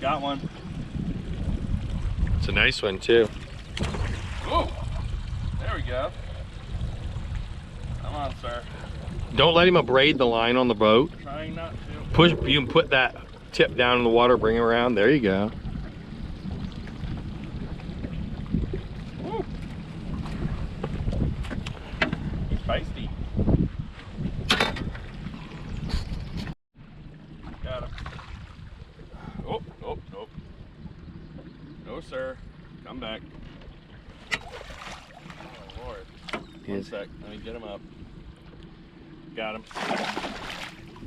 Got one. It's a nice one too. Oh, there we go. Come on, sir. Don't let him abrade the line on the boat. Trying not to. Push. You can put that tip down in the water, bring him around. There you go. Woo. He's feisty. Got him. Oh, oh, nope. No, sir. Come back. Oh, Lord. One sec. Let me get him up. Got him.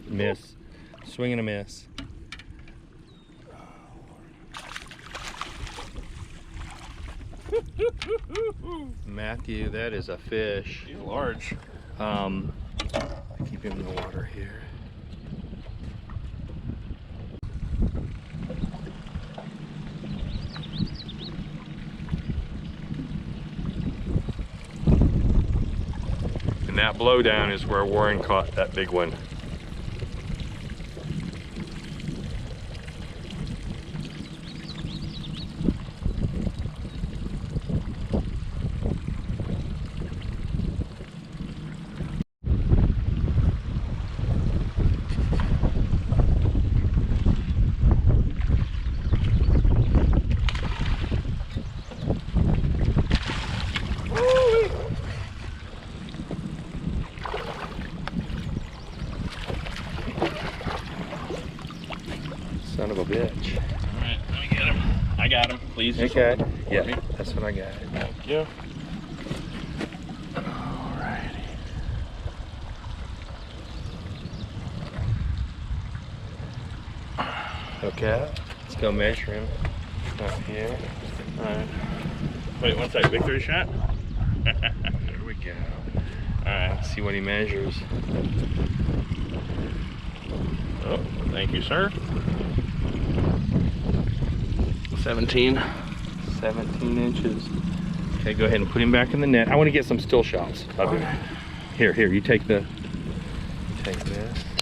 Miss. Swing and a miss. Matthew, that is a fish. He's large. Keep him in the water here. And that blowdown is where Warren caught that big one. Son of a bitch. All right, let me get him. I got him. Please. Just Okay. hold him for Yeah, me. that's what I got. Thank you. Alrighty. Okay. Let's go measure him. Up here. All right. Wait, one sec. Victory shot. There we go. All right. Let's see what he measures. Oh, thank you, sir. 17. 17 inches. Okay, go ahead and put him back in the net. I want to get some still shots of him. Here, you take this.